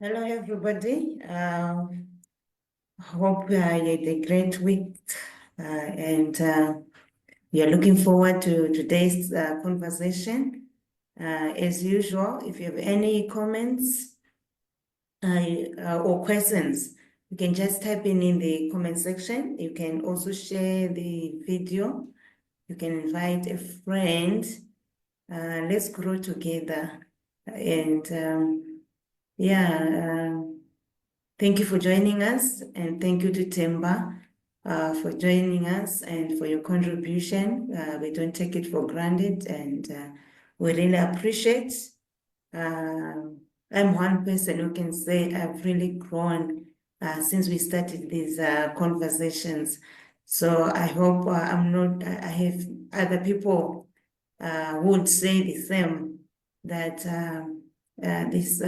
Hello, everybody. Hope you had a great week, and we are looking forward to today's conversation. As usual, if you have any comments or questions, you can just type in the comment section. You can also share the video. You can invite a friend. Let's grow together. And yeah. Thank you for joining us, and thank you to Themba for joining us and for your contribution. We don't take it for granted, and we really appreciate. I'm one person who can say I've really grown since we started these conversations. So I hope I'm not. I have other people who would say the same, that this.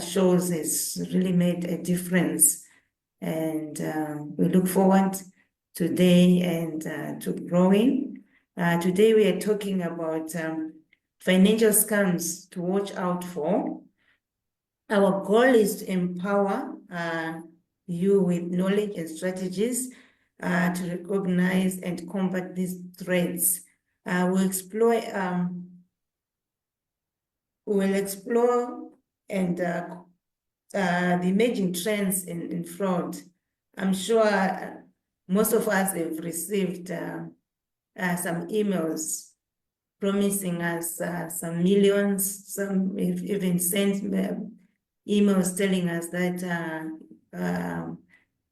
Shows has really made a difference. And we look forward today and to growing. Today we are talking about financial scams to watch out for. Our goal is to empower you with knowledge and strategies to recognize and combat these threats. We'll explore and the emerging trends in fraud. I'm sure most of us have received some emails promising us some millions. Some have even sent emails telling us that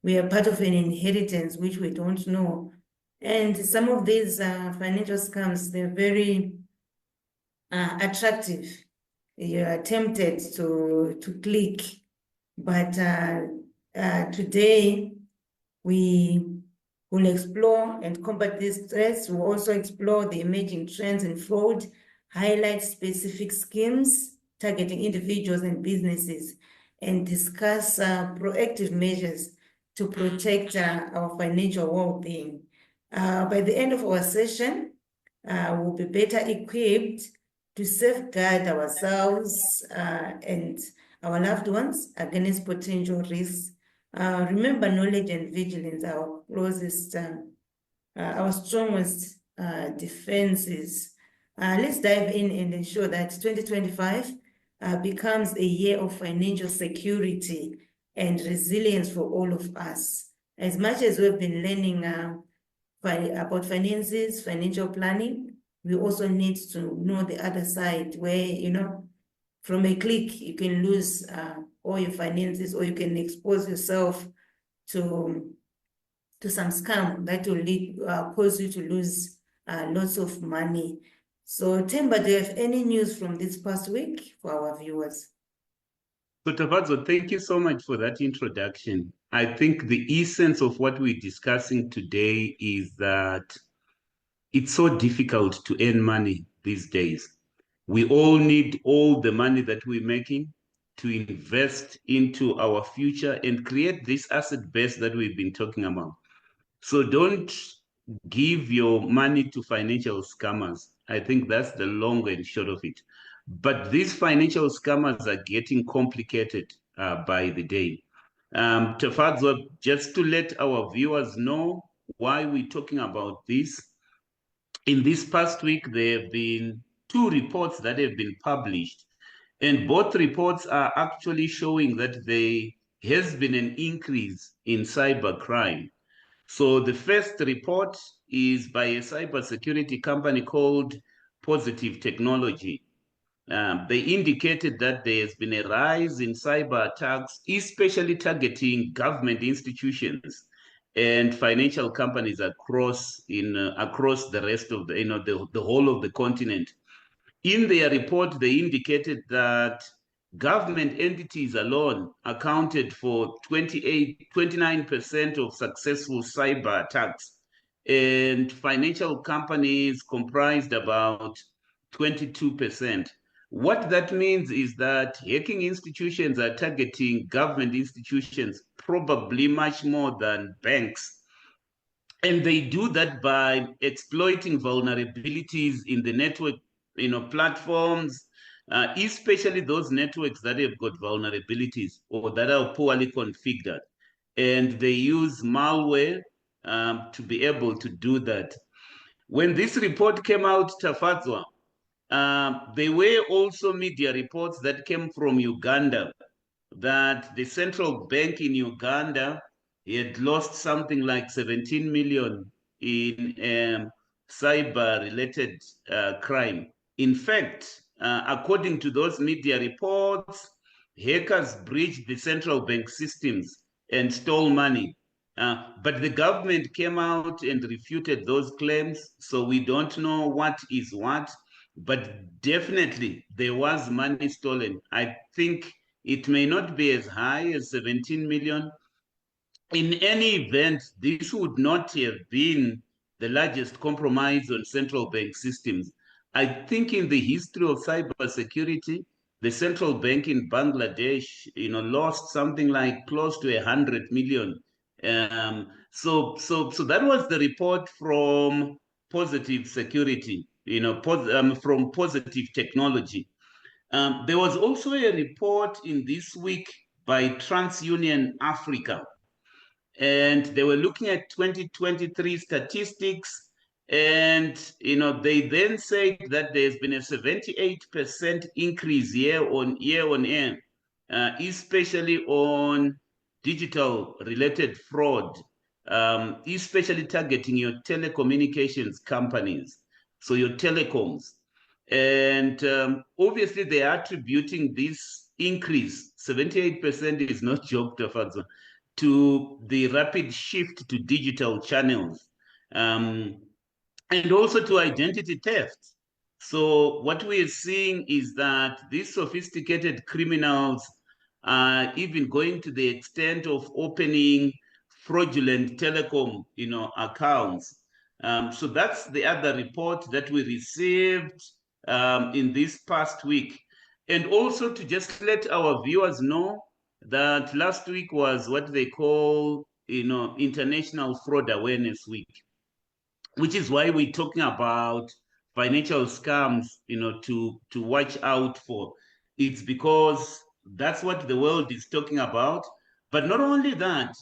we are part of an inheritance which we don't know. And some of these financial scams, they're very attractive. You are tempted to click, but today we will explore and combat these threats. We'll also explore the emerging trends in fraud, highlight specific schemes targeting individuals and businesses, and discuss proactive measures to protect our financial well-being. By the end of our session, we'll be better equipped to safeguard ourselves and our loved ones against potential risks. Remember, knowledge and vigilance are our closest, our strongest defenses. Let's dive in and ensure that 2025 becomes a year of financial security and resilience for all of us. As much as we've been learning about finances, financial planning, we also need to know the other side where, from a click, you can lose all your finances, or you can expose yourself to some scam that will cause you to lose lots of money. So, Themba, do you have any news from this past week for our viewers? So, Tavadzo, thank you so much for that introduction. I think the essence of what we're discussing today is that it's so difficult to earn money these days. We all need all the money that we're making to invest into our future and create this asset base that we've been talking about. So don't give your money to financial scammers. I think that's the long and short of it. But these financial scammers are getting complicated by the day. Tafadzwa, just to let our viewers know why we're talking about this, in this past week, there have been two reports that have been published, and both reports are actually showing that there has been an increase in cybercrime. So the first report is by a cybersecurity company called Positive Technology. They indicated that there has been a rise in cyber attacks, especially targeting government institutions and financial companies across the rest of the whole of the continent. In their report, they indicated that government entities alone accounted for 29% of successful cyber attacks, and financial companies comprised about 22%. What that means is that hacking institutions are targeting government institutions probably much more than banks. And they do that by exploiting vulnerabilities in the network, platforms, especially those networks that have got vulnerabilities or that are poorly configured. And they use malware to be able to do that. When this report came out, Tafadzwa, there were also media reports that came from Uganda that the central bank in Uganda had lost something like 17 million in cyber-related crime. In fact, according to those media reports, hackers breached the central bank systems and stole money. But the government came out and refuted those claims, so we don't know what is what, but definitely there was money stolen. I think it may not be as high as 17 million. In any event, this would not have been the largest compromise on central bank systems. I think in the history of cybersecurity, the central bank in Bangladesh, lost something like close to 100 million. So that was the report from Positive Security, from Positive Technology. There was also a report in this week by TransUnion Africa, and they were looking at 2023 statistics, and they then said that there's been a 78% increase year on year, especially on digital related fraud, especially targeting your telecommunications companies, so your telecoms. And obviously they are attributing this increase, 78% is not joke, to the rapid shift to digital channels, and also to identity theft. So what we are seeing is that these sophisticated criminals are even going to the extent of opening fraudulent telecom, accounts. So that's the other report that we received in this past week. And also to just let our viewers know that last week was what they call, International Fraud Awareness Week, which is why we're talking about financial scams, to watch out for. It's because that's what the world is talking about. But not only that,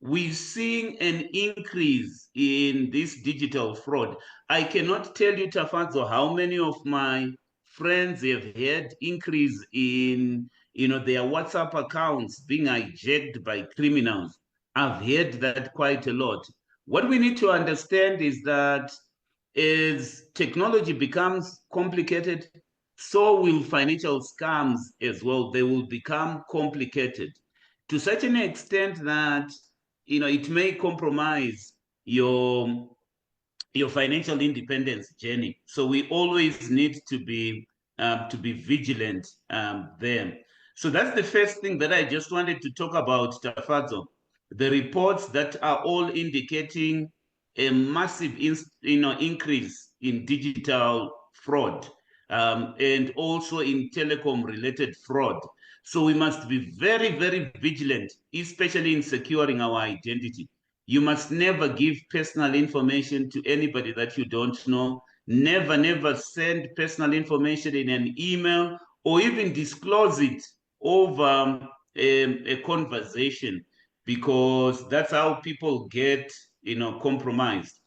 we're seeing an increase in this digital fraud. I cannot tell you, Tafazo, how many of my friends have had increase in, their WhatsApp accounts being hijacked by criminals. I've heard that quite a lot. What we need to understand is that as technology becomes complicated, so will financial scams as well. They will become complicated to such an extent that it may compromise your financial independence journey. So we always need to be vigilant there. So that's the first thing that I just wanted to talk about, Tafazo. The reports that are all indicating a massive increase in digital fraud, and also in telecom related fraud. So we must be very, very vigilant, especially in securing our identity. You must never give personal information to anybody that you don't know. Never, never send personal information in an email or even disclose it over a conversation, because that's how people get, compromised.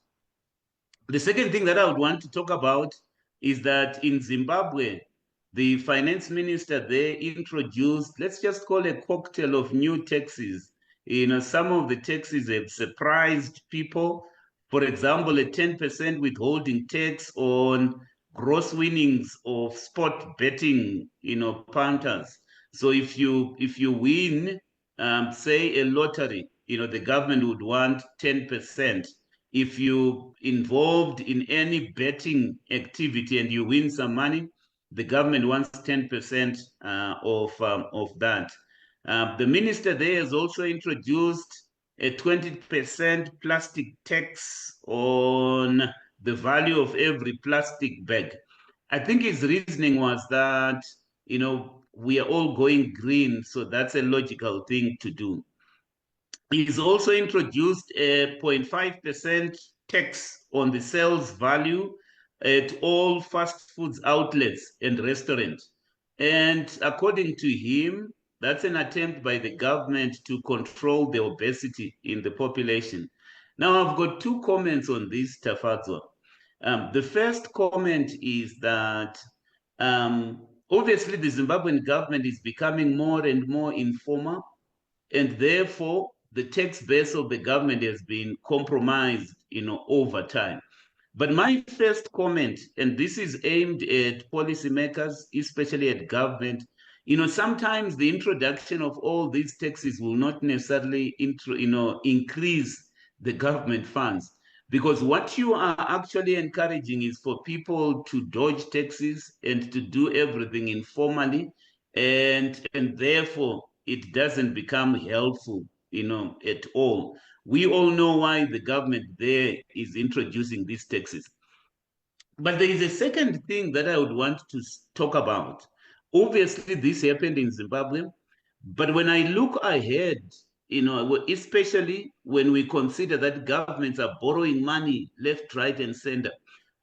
The second thing that I would want to talk about is that in Zimbabwe, the finance minister there introduced, let's just call a cocktail of new taxes. Some of the taxes have surprised people. For example, a 10% withholding tax on gross winnings of sport betting, punters. So if you win, say a lottery, the government would want 10%. If you involved in any betting activity and you win some money, the government wants 10% of that. The minister there has also introduced a 20% plastic tax on the value of every plastic bag. I think his reasoning was that, we are all going green, so that's a logical thing to do. He's also introduced a 0.5% tax on the sales value at all fast foods outlets and restaurants. And according to him, that's an attempt by the government to control the obesity in the population. Now, I've got two comments on this, Tafadzwa. The first comment is that obviously the Zimbabwean government is becoming more and more informal, and therefore the tax base of the government has been compromised, over time. But my first comment, and this is aimed at policymakers, especially at government, sometimes the introduction of all these taxes will not necessarily, increase the government funds. Because what you are actually encouraging is for people to dodge taxes and to do everything informally, and therefore it doesn't become helpful, at all. We all know why the government there is introducing these taxes. But there is a second thing that I would want to talk about. Obviously, this happened in Zimbabwe, but when I look ahead, especially when we consider that governments are borrowing money left, right, and center,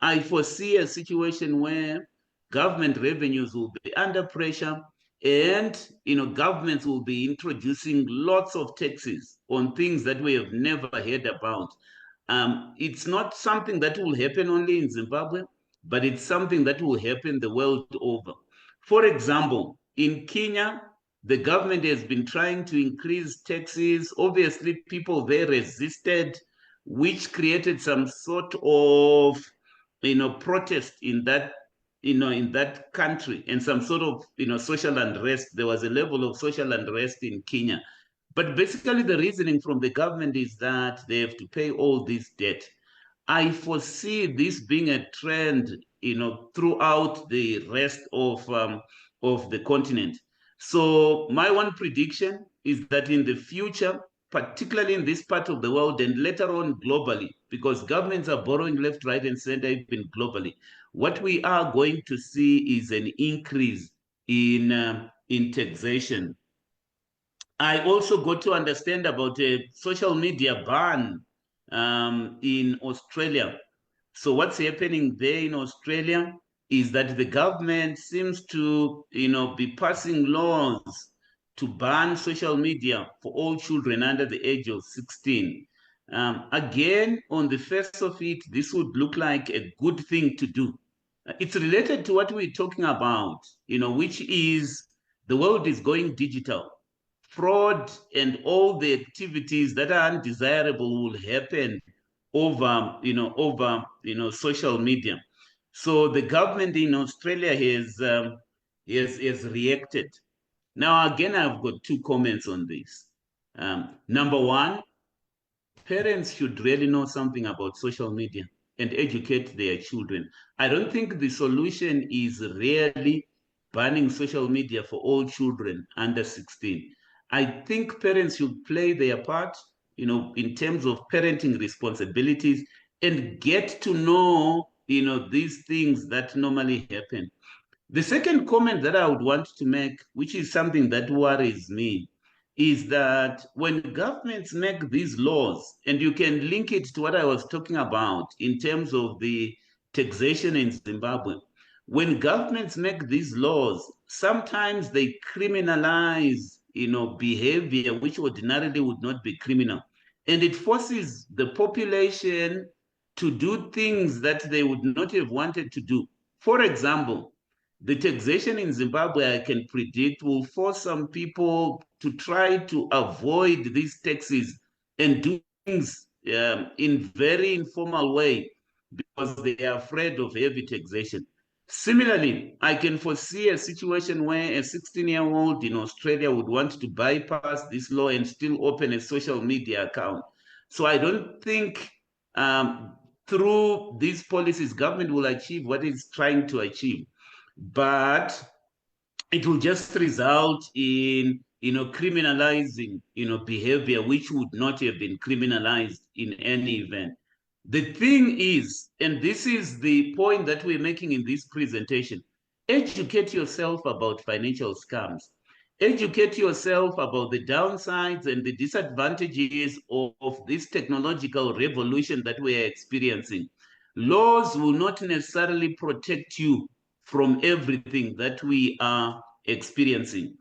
I foresee a situation where government revenues will be under pressure, and governments will be introducing lots of taxes on things that we have never heard about. It's not something that will happen only in Zimbabwe, but it's something that will happen the world over. For example, in Kenya, the government has been trying to increase taxes. Obviously, people there resisted, which created some sort of, protest in that, in that country, and some sort of, social unrest. There was a level of social unrest in Kenya. But basically, the reasoning from the government is that they have to pay all this debt. I foresee this being a trend, throughout the rest of the continent. So my one prediction is that in the future, particularly in this part of the world and later on globally, because governments are borrowing left, right, and center, even globally, what we are going to see is an increase in taxation. I also got to understand about a social media ban in Australia. So what's happening there in Australia is that the government seems to, be passing laws to ban social media for all children under the age of 16. Again, on the face of it, this would look like a good thing to do. It's related to what we're talking about, which is the world is going digital. Fraud and all the activities that are undesirable will happen over social media. So the government in Australia has reacted. Now again, I've got two comments on this. Number one, parents should really know something about social media and educate their children. I don't think the solution is really banning social media for all children under 16. I think parents should play their part, in terms of parenting responsibilities, and get to know, these things that normally happen. The second comment that I would want to make, which is something that worries me, is that when governments make these laws, and you can link it to what I was talking about in terms of the taxation in Zimbabwe, when governments make these laws, sometimes they criminalize, behavior which ordinarily would not be criminal. And it forces the population to do things that they would not have wanted to do. For example, the taxation in Zimbabwe, I can predict, will force some people to try to avoid these taxes and do things in very informal way because they are afraid of heavy taxation. Similarly, I can foresee a situation where a 16-year-old in Australia would want to bypass this law and still open a social media account. So I don't think through these policies, government will achieve what it's trying to achieve, but it will just result in criminalizing behavior which would not have been criminalized in any event. The thing is, and this is the point that we're making in this presentation, educate yourself about financial scams. Educate yourself about the downsides and the disadvantages of this technological revolution that we are experiencing. Laws will not necessarily protect you from everything that we are experiencing.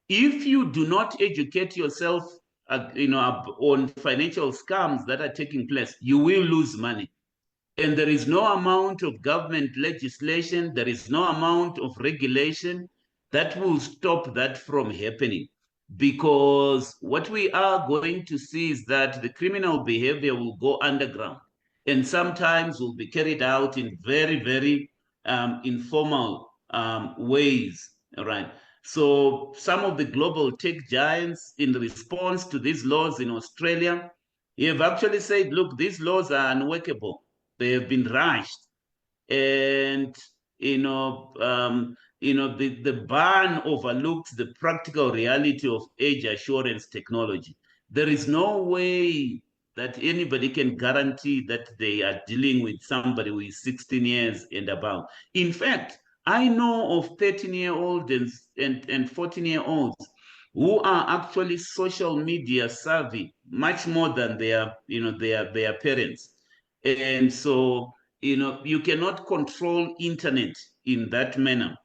If you do not educate yourself, on financial scams that are taking place, you will lose money. And there is no amount of government legislation, there is no amount of regulation that will stop that from happening. Because what we are going to see is that the criminal behavior will go underground and sometimes will be carried out in very, very informal ways. All right. So some of the global tech giants, in response to these laws in Australia, have actually said, look, these laws are unworkable. They have been rushed, and the ban overlooks the practical reality of age assurance technology. There is no way that anybody can guarantee that they are dealing with somebody who is 16 years and above. In fact, I know of 13-year-olds and 14-year-olds who are actually social media savvy much more than their parents. And so, you cannot control internet in that manner.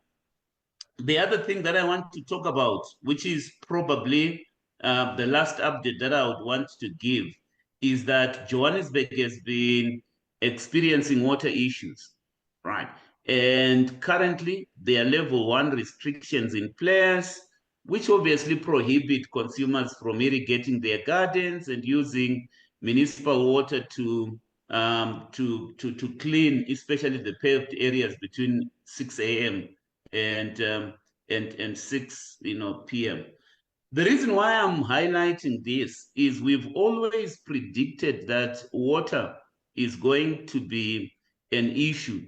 The other thing that I want to talk about, which is probably the last update that I would want to give, is that Johannesburg has been experiencing water issues, right? And currently, there are level 1 restrictions in place, which obviously prohibit consumers from irrigating their gardens and using municipal water to clean, especially the paved areas between 6 a.m. and 6 p.m. The reason why I'm highlighting this is we've always predicted that water is going to be an issue,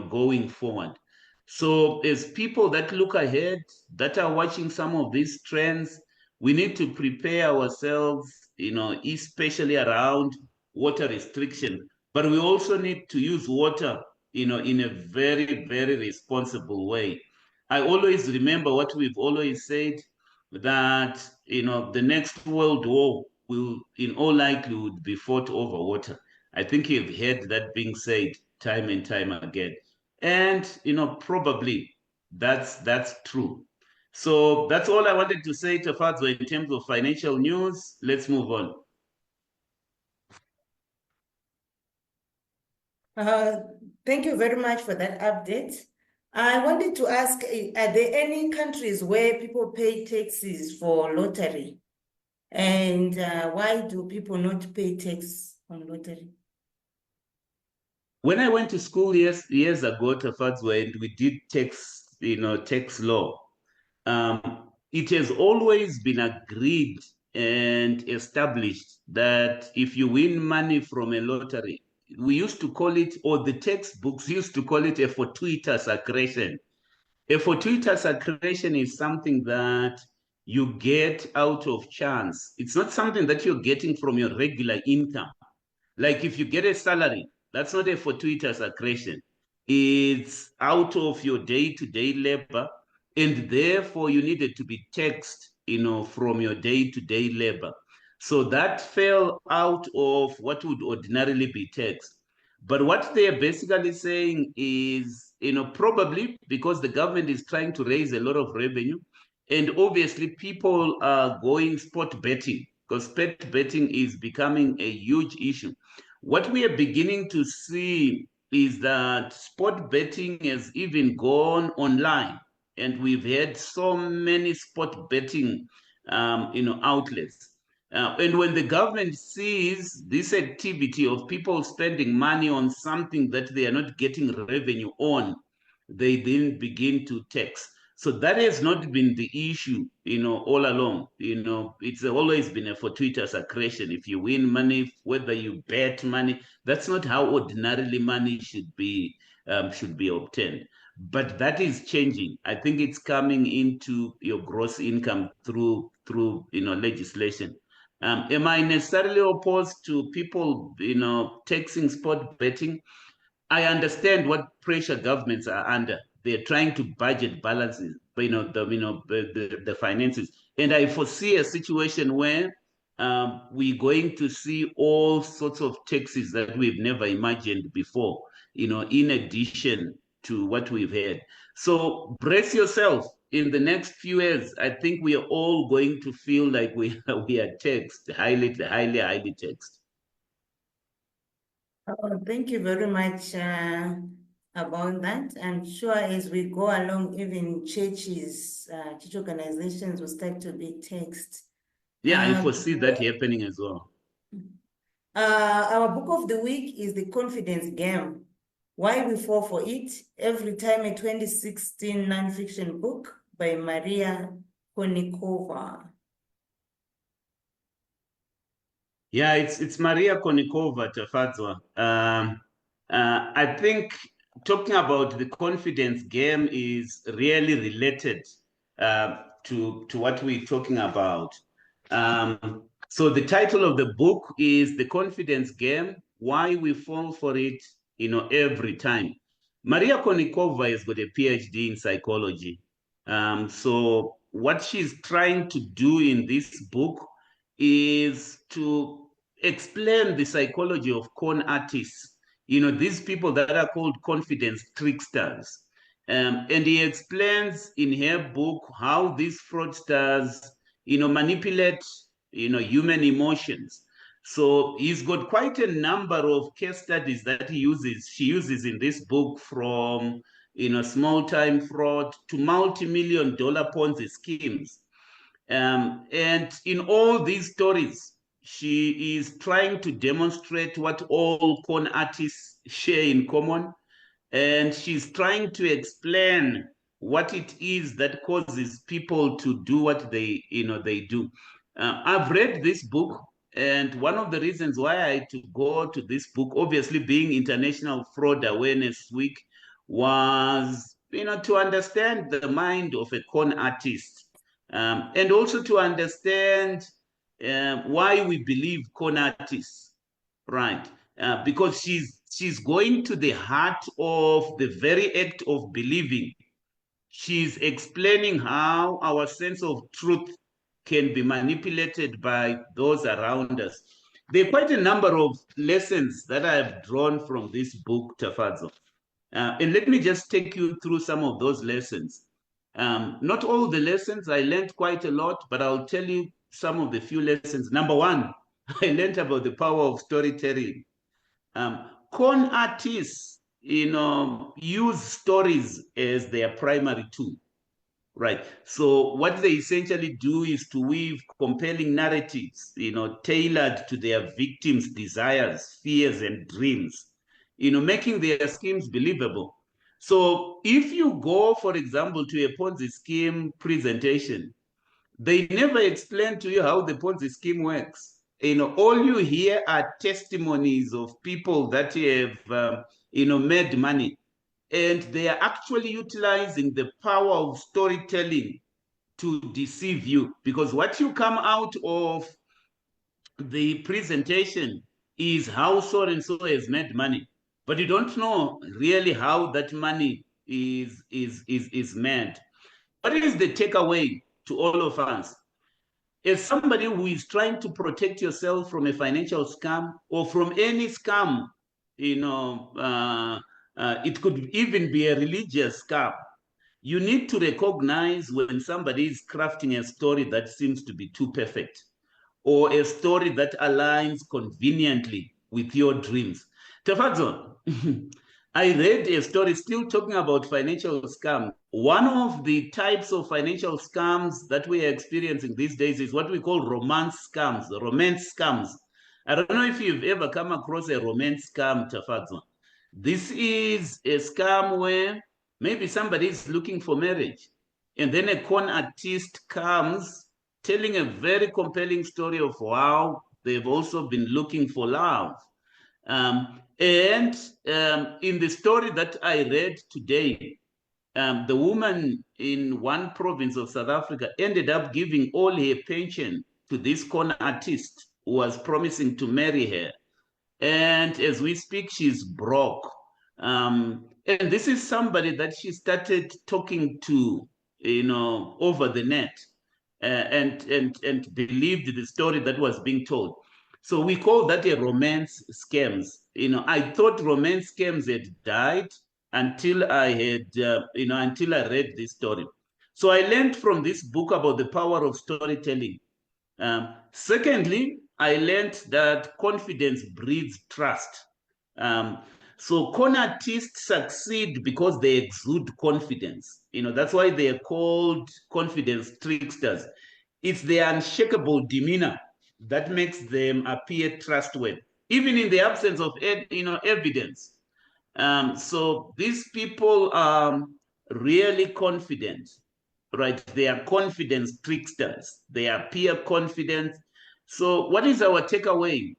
going forward. So as people that look ahead, that are watching some of these trends, we need to prepare ourselves, especially around water restriction. But we also need to use water, in a very, very responsible way. I always remember what we've always said, that the next world war will in all likelihood be fought over water. I think you've heard that being said time and time again. And probably that's true. So that's all I wanted to say, Tafadzo, in terms of financial news. Let's move on. Thank you very much for that update. I wanted to ask, are there any countries where people pay taxes for lottery? And why do people not pay tax on lottery? When I went to school years ago, Tafadzo, and we did tax law, it has always been agreed and established that if you win money from a lottery, we used to call it, or the textbooks used to call it, a fortuitous accretion. A fortuitous accretion is something that you get out of chance. It's not something that you're getting from your regular income. Like if you get a salary, that's not a fortuitous accretion. It's out of your day-to-day labor, and therefore you needed to be taxed, from your day-to-day labor. So that fell out of what would ordinarily be taxed. But what they're basically saying is, probably because the government is trying to raise a lot of revenue, and obviously people are going sport betting, because sport betting is becoming a huge issue. What we are beginning to see is that sport betting has even gone online, and we've had so many sport betting, outlets. And when the government sees this activity of people spending money on something that they are not getting revenue on, they then begin to tax. So that has not been the issue, all along. It's always been a fortuitous accretion. If you win money, whether you bet money, that's not how ordinarily money should be obtained. But that is changing. I think it's coming into your gross income through legislation. Am I necessarily opposed to people, taxing sport betting? I understand what pressure governments are under. They're trying to budget balances, the finances, and I foresee a situation where we're going to see all sorts of taxes that we've never imagined before. In addition to what we've had. So brace yourself. In the next few years, I think we are all going to feel like we are taxed, highly taxed. Thank you very much about that. I'm sure as we go along, even churches, church organizations will start to be taxed. Yeah, I foresee that happening as well. Our book of the week is The Confidence Game. Why We Fall for It, Every Time, a 2016 nonfiction book by Maria Konnikova. Yeah, it's Maria Konnikova, Tafadzwa. I think talking about the confidence game is really related to what we're talking about. So the title of the book is The Confidence Game, Why We Fall for It, every time. Maria Konnikova has got a PhD in psychology. So what she's trying to do in this book is to explain the psychology of con artists. These people that are called confidence tricksters. And he explains in her book how these fraudsters, manipulate, human emotions. So he's got quite a number of case studies that she uses in this book, from, small time fraud to multi-million dollar Ponzi schemes. And in all these stories, she is trying to demonstrate what all con artists share in common. And she's trying to explain what it is that causes people to do what they do. I've read this book, and one of the reasons why I had to go to this book, obviously being International Fraud Awareness Week, was to understand the mind of a con artist, and also to understand why we believe con artists, right? Because she's going to the heart of the very act of believing. She's explaining how our sense of truth can be manipulated by those around us. There are quite a number of lessons that I have drawn from this book, Tafadzo. And let me just take you through some of those lessons. Not all the lessons, I learned quite a lot, but I'll tell you some of the few lessons. Number one, I learned about the power of storytelling. Con artists, use stories as their primary tool, right? So what they essentially do is to weave compelling narratives, tailored to their victims' desires, fears, and dreams, making their schemes believable. So if you go, for example, to a Ponzi scheme presentation, they never explain to you how the Ponzi scheme works. All you hear are testimonies of people that have, made money. And they are actually utilizing the power of storytelling to deceive you, because what you come out of the presentation is how so and so has made money, but you don't know really how that money is made. What is the takeaway to all of us? As somebody who is trying to protect yourself from a financial scam or from any scam, it could even be a religious scam. You need to recognize when somebody is crafting a story that seems to be too perfect, or a story that aligns conveniently with your dreams. Tefadzo, I read a story still talking about financial scams. One of the types of financial scams that we are experiencing these days is what we call romance scams, romance scams. I don't know if you've ever come across a romance scam, Tefadzo. This is a scam where maybe somebody is looking for marriage, and then a con artist comes telling a very compelling story of how they've also been looking for love. And in the story that I read today, the woman in one province of South Africa ended up giving all her pension to this con artist who was promising to marry her. And as we speak, she's broke. And this is somebody that she started talking to, over the net, and believed the story that was being told. So we call that a romance scams. I thought romance scams had died until I had, until I read this story. So I learned from this book about the power of storytelling. Secondly, I learned that confidence breeds trust. Um, so con artists succeed because they exude confidence. That's why they are called confidence tricksters. It's their unshakable demeanor that makes them appear trustworthy, even in the absence of evidence. So these people are really confident, right? They are confidence tricksters. They appear confident. So what is our takeaway?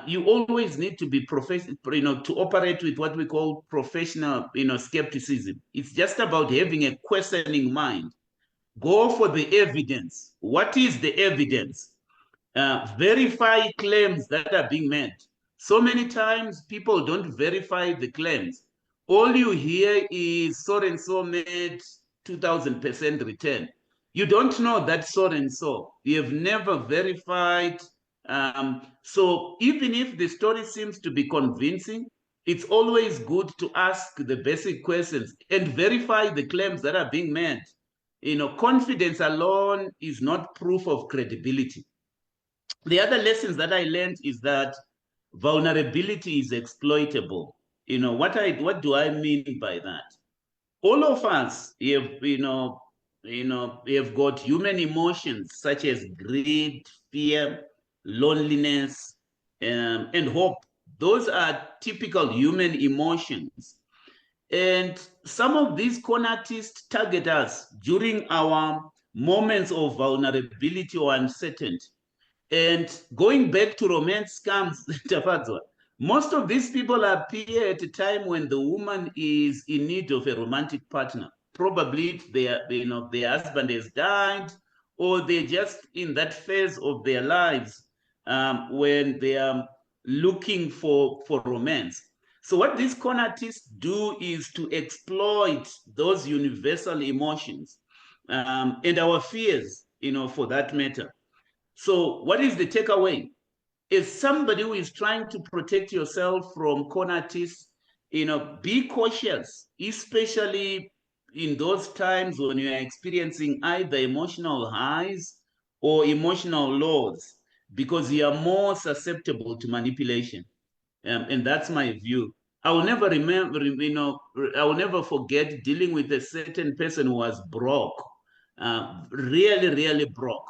You always need to be professional, to operate with what we call professional, skepticism. It's just about having a questioning mind. Go for the evidence. What is the evidence? Verify claims that are being made. So many times people don't verify the claims. All you hear is so and so made 2000% return. You don't know that so and so. You have never verified. So even if the story seems to be convincing, it's always good to ask the basic questions and verify the claims that are being made. Confidence alone is not proof of credibility. The other lessons that I learned is that vulnerability is exploitable. What do I mean by that? All of us have got human emotions such as greed, fear, loneliness, and hope. Those are typical human emotions. And some of these con artists target us during our moments of vulnerability or uncertainty. And going back to romance scams, Tafadzwa, most of these people appear at a time when the woman is in need of a romantic partner. Probably their husband has died, or they're just in that phase of their lives when they are looking for romance. So what these con artists do is to exploit those universal emotions and our fears, for that matter. So what is the takeaway? As somebody who is trying to protect yourself from con artists, be cautious, especially in those times when you are experiencing either emotional highs or emotional lows, because you are more susceptible to manipulation. And that's my view. I will never remember, I will never forget dealing with a certain person who was broke, really, really broke.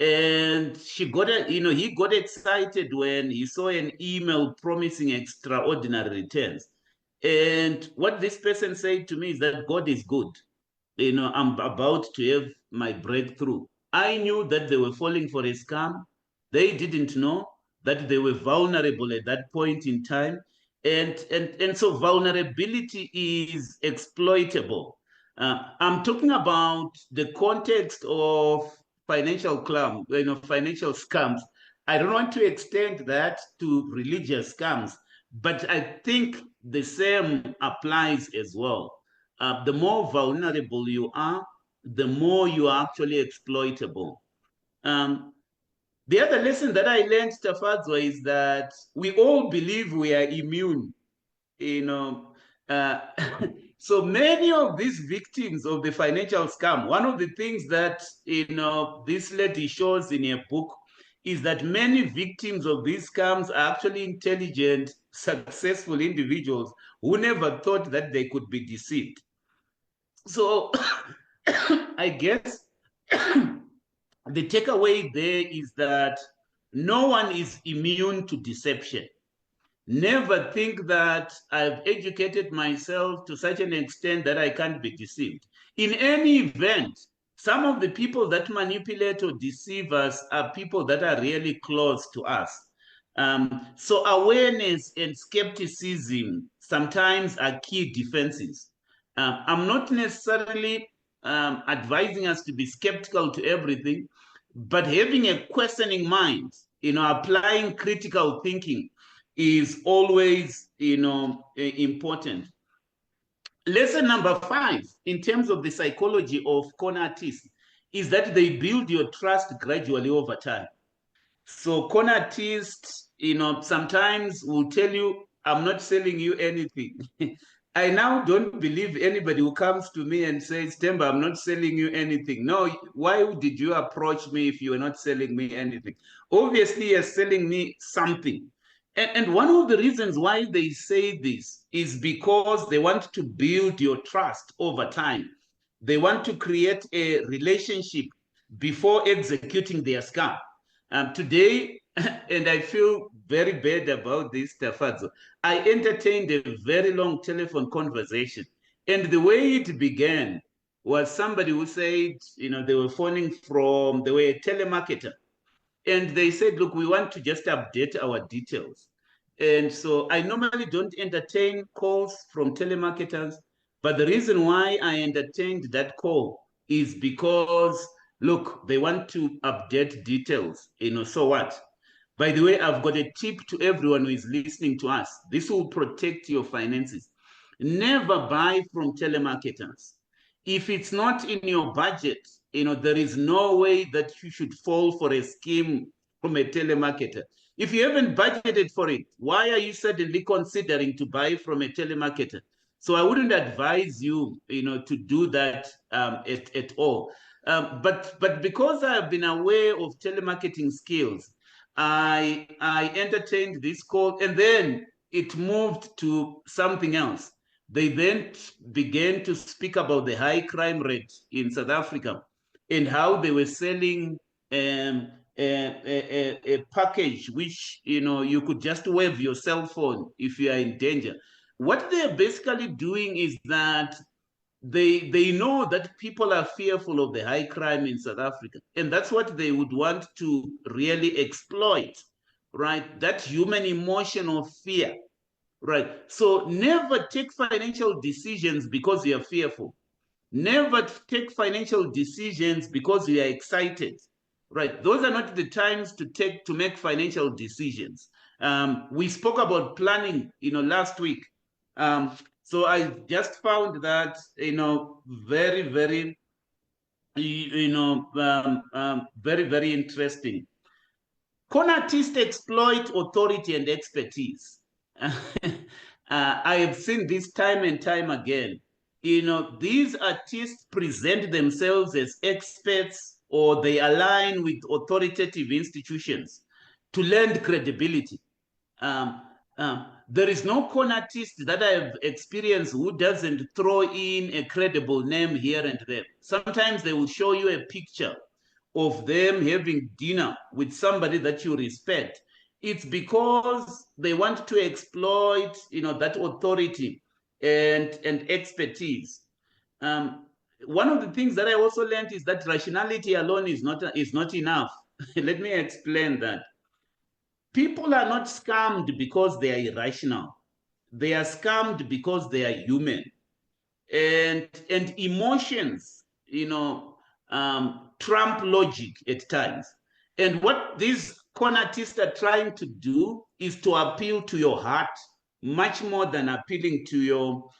And he got excited when he saw an email promising extraordinary returns. And what this person said to me is that God is good. I'm about to have my breakthrough. I knew that they were falling for a scam. They didn't know that they were vulnerable at that point in time. And so vulnerability is exploitable. I'm talking about the context of financial scams. I don't want to extend that to religious scams, but I think the same applies as well. The more vulnerable you are, the more you are actually exploitable. Um, the other lesson that I learned, Tafadzwa, is that we all believe we are immune. You know, uh, so many of these victims of the financial scam, one of the things that this lady shows in her book is that many victims of these scams are actually intelligent, successful individuals who never thought that they could be deceived. So I guess the takeaway there is that no one is immune to deception. Never think that I've educated myself to such an extent that I can't be deceived. In any event, some of the people that manipulate or deceive us are people that are really close to us. So awareness and skepticism sometimes are key defenses. I'm not necessarily advising us to be skeptical to everything, but having a questioning mind, applying critical thinking is always, important. Lesson number 5, in terms of the psychology of con artists, is that they build your trust gradually over time. So con artists, sometimes will tell you, I'm not selling you anything. I now don't believe anybody who comes to me and says, Themba, I'm not selling you anything. No, why did you approach me if you were not selling me anything? Obviously, you're selling me something. And one of the reasons why they say this is because they want to build your trust over time. They want to create a relationship before executing their scam. Today, and I feel very bad about this, Tafazo, I entertained a very long telephone conversation. And the way it began was somebody who said, they were they were a telemarketer. And they said, look, we want to just update our details. And so I normally don't entertain calls from telemarketers. But the reason why I entertained that call is because, look, they want to update details. So what? By the way, I've got a tip to everyone who is listening to us. This will protect your finances. Never buy from telemarketers. If it's not in your budget, there is no way that you should fall for a scheme from a telemarketer. If you haven't budgeted for it, why are you suddenly considering to buy from a telemarketer? So I wouldn't advise you, to do that at all. But because I've been aware of telemarketing skills, I entertained this call, and then it moved to something else. They then began to speak about the high crime rate in South Africa and how they were selling a package which you could just wave your cell phone if you are in danger. What they're basically doing is that they know that people are fearful of the high crime in South Africa, and that's what they would want to really exploit, right? That human emotion of fear, right? So never take financial decisions because you are fearful. Never take financial decisions because you are excited, right? Those are not the times to make financial decisions. We spoke about planning, last week. So I just found that, very, very, very, very interesting. Con artists exploit authority and expertise. I have seen this time and time again. These artists present themselves as experts, or they align with authoritative institutions to lend credibility. Um, there is no con artist that I've experienced who doesn't throw in a credible name here and there. Sometimes they will show you a picture of them having dinner with somebody that you respect. It's because they want to exploit, that authority and expertise. One of the things that I also learned is that rationality alone is not enough. Let me explain that. People are not scammed because they are irrational. They are scammed because they are human. And emotions, trump logic at times. And what these con artists are trying to do is to appeal to your heart much more than appealing to your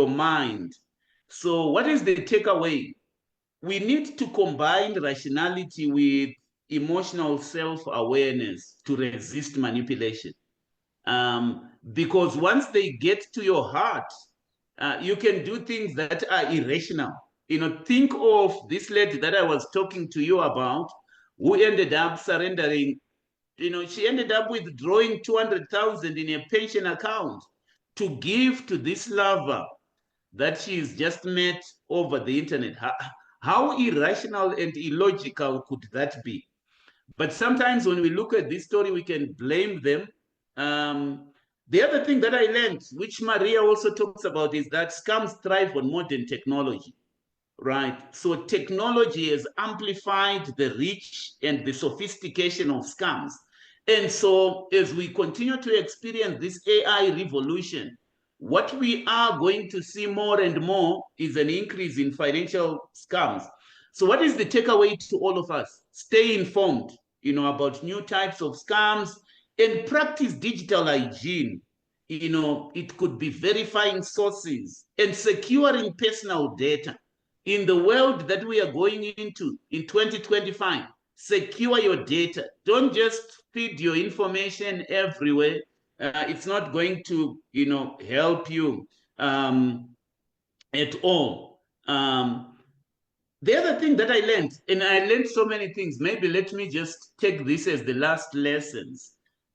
mind. So what is the takeaway? We need to combine rationality with emotional self-awareness to resist manipulation. Because once they get to your heart, you can do things that are irrational. Think of this lady that I was talking to you about, who ended up surrendering. She ended up withdrawing 200,000 in a pension account to give to this lover that she's just met over the internet. How irrational and illogical could that be? But sometimes when we look at this story, we can blame them. The other thing that I learned, which Maria also talks about, is that scams thrive on modern technology, right? So technology has amplified the reach and the sophistication of scams. And so as we continue to experience this AI revolution, what we are going to see more and more is an increase in financial scams. So what is the takeaway to all of us? Stay informed, about new types of scams, and practice digital hygiene. It could be verifying sources and securing personal data. In the world that we are going into in 2025, secure your data. Don't just feed your information everywhere. It's not going to, help you. at all. The other thing that I learned, and I learned so many things, maybe let me just take this as the last lessons.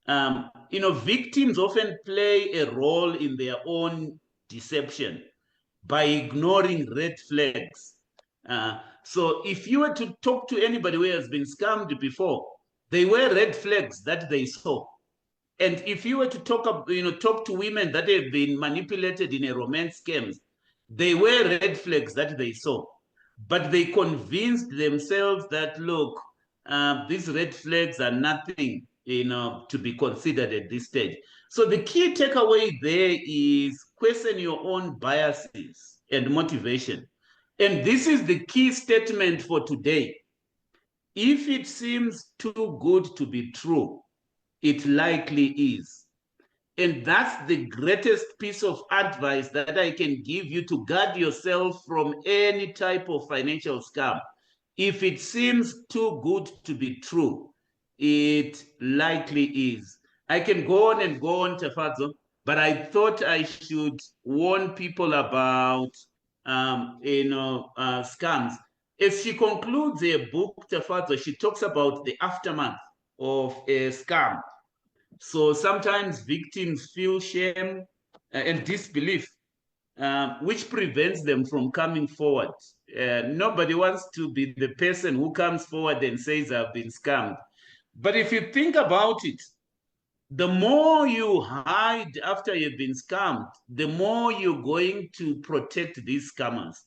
Victims often play a role in their own deception by ignoring red flags. So if you were to talk to anybody who has been scammed before, they were red flags that they saw. And if you were to talk to women that have been manipulated in a romance scams, they were red flags that they saw. But they convinced themselves that, look, these red flags are nothing, to be considered at this stage. So the key takeaway there is question your own biases and motivation. And this is the key statement for today. If it seems too good to be true, it likely is. And that's the greatest piece of advice that I can give you to guard yourself from any type of financial scam. If it seems too good to be true, it likely is. I can go on and go on, Tefadzo, but I thought I should warn people about scams. As she concludes her book, Tefadzo, she talks about the aftermath of a scam. So sometimes victims feel shame and disbelief, which prevents them from coming forward. Nobody wants to be the person who comes forward and says, I've been scammed. But if you think about it, the more you hide after you've been scammed, the more you're going to protect these scammers.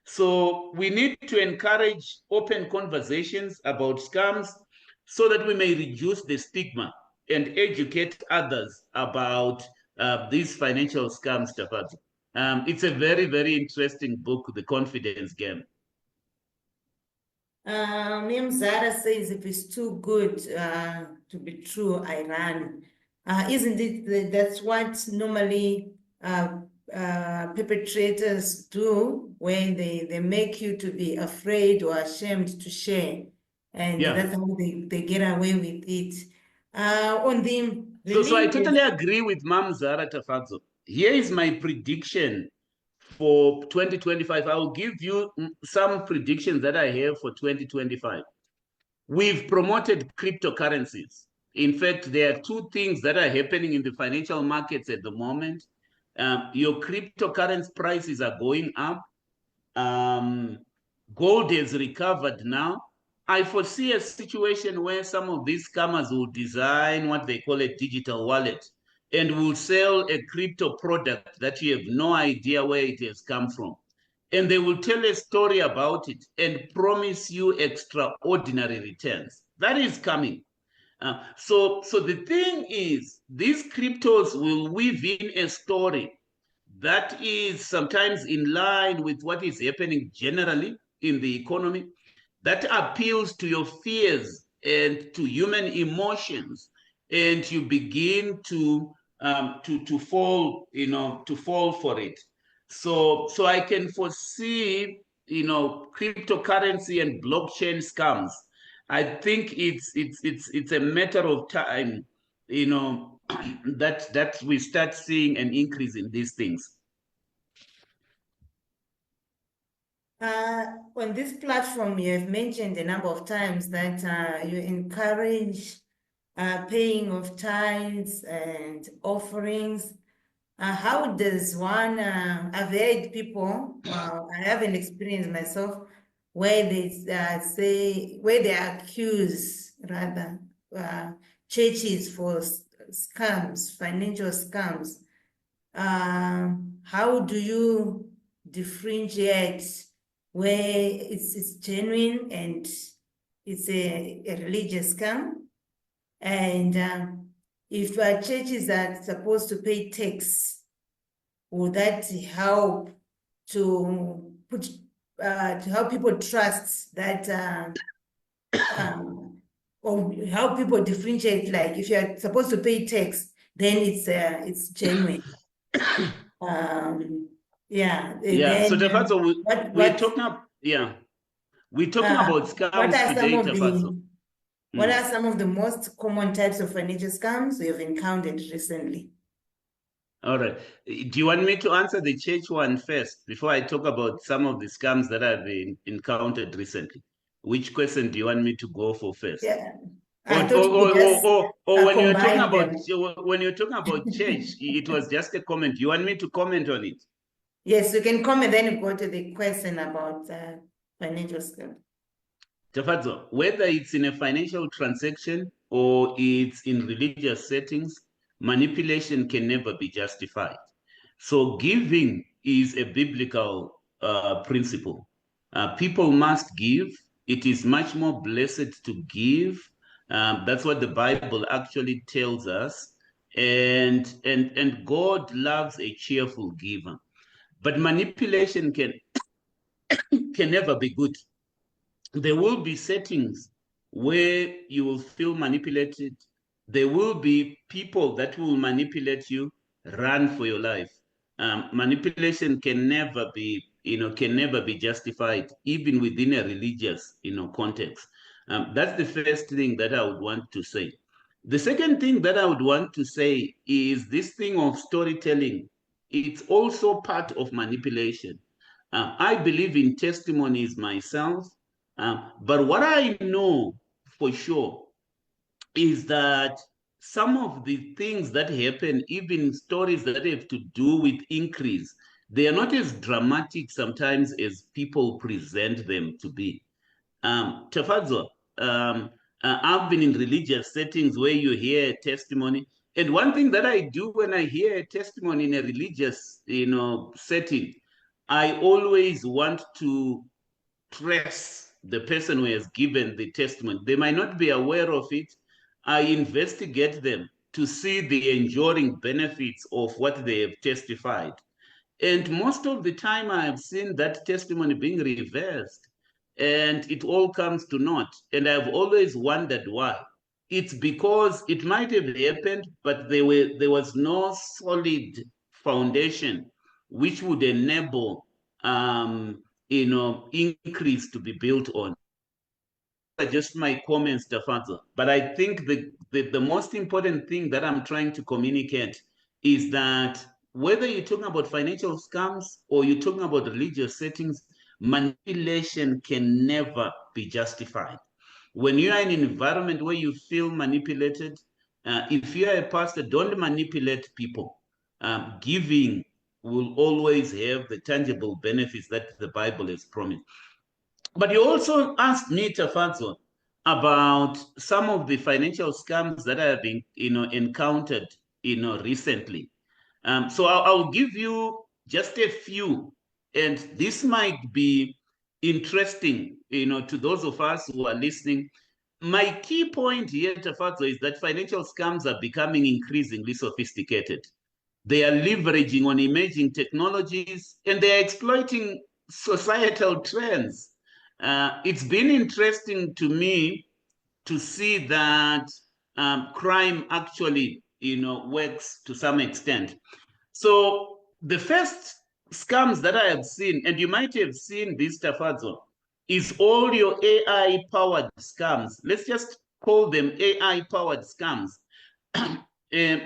So we need to encourage open conversations about scams so that we may reduce the stigma and educate others about these financial scams, Tafazi. It's a very, very interesting book, The Confidence Game. Zara says, if it's too good to be true, I run. Isn't it that's what normally perpetrators do when they make you to be afraid or ashamed to share? And that's how they get away with it. On the so I totally agree with Mam Zara Tafazo. Here is my prediction for 2025. I will give you some predictions that I have for 2025. We've promoted cryptocurrencies. In fact, there are two things that are happening in the financial markets at the moment. Your cryptocurrency prices are going up. Gold has recovered now. I foresee a situation where some of these scammers will design what they call a digital wallet and will sell a crypto product that you have no idea where it has come from. And they will tell a story about it and promise you extraordinary returns. That is coming. So the thing is, these cryptos will weave in a story that is sometimes in line with what is happening generally in the economy, that appeals to your fears and to human emotions, and you begin to fall, to fall for it. So I can foresee, cryptocurrency and blockchain scams. I think it's a matter of time, that we start seeing an increase in these things. On this platform, you have mentioned a number of times that you encourage paying of tithes and offerings. How does one, I've heard people, I haven't experienced myself, where they where they accuse rather churches for scams, financial scams. How do you differentiate where it's genuine and it's a religious scam? And if churches are supposed to pay tax, would that help to help people trust that, or help people differentiate? Like, if you're supposed to pay tax, then it's genuine. Yeah. Yeah. So Tafazo, we're talking about, we're talking about scams today, what are some of the most common types of financial scams you have encountered recently? All right. Do you want me to answer the church one first before I talk about some of the scams that I've encountered recently? Which question do you want me to go for first? Yeah, Or, I thought you could just when you're talking combine about them. church, it was just a comment. You want me to comment on it? Yes, you can comment, then you go to the question about financial skills. Tafadzo, whether it's in a financial transaction or it's in religious settings, manipulation can never be justified. So giving is a biblical principle. People must give. It is much more blessed to give. That's what the Bible actually tells us. And God loves a cheerful giver. But manipulation can never be good. There will be settings where you will feel manipulated. There will be people that will manipulate you. Run for your life. Manipulation can never be, can never be justified, even within a religious, context. That's the first thing that I would want to say. The second thing that I would want to say is this thing of storytelling. It's also part of manipulation. I believe in testimonies myself. But what I know for sure is that some of the things that happen, even stories that have to do with increase, they are not as dramatic sometimes as people present them to be. Tafadzo, I've been in religious settings where you hear a testimony. And one thing that I do when I hear a testimony in a religious, setting, I always want to press the person who has given the testimony. They might not be aware of it. I investigate them to see the enduring benefits of what they have testified. And most of the time, I have seen that testimony being reversed, and it all comes to naught. And I've always wondered why. It's because it might have happened, but there was no solid foundation which would enable increase to be built on. Those are just my comments, Tafazo. But I think the most important thing that I'm trying to communicate is that whether you're talking about financial scams or you're talking about religious settings, manipulation can never be justified. When you are in an environment where you feel manipulated, if you are a pastor, don't manipulate people. Giving will always have the tangible benefits that the Bible has promised. But you also asked me, Tafazo, about some of the financial scams that I have been, encountered, recently. So I'll give you just a few, and this might be interesting, to those of us who are listening. My key point here, Tafazo, is that financial scams are becoming increasingly sophisticated. They are leveraging on emerging technologies and they are exploiting societal trends. It's been interesting to me to see that crime actually, works to some extent. So the first scams that I have seen, and you might have seen this, Tafazo, is all your AI-powered scams. Let's just call them AI-powered scams.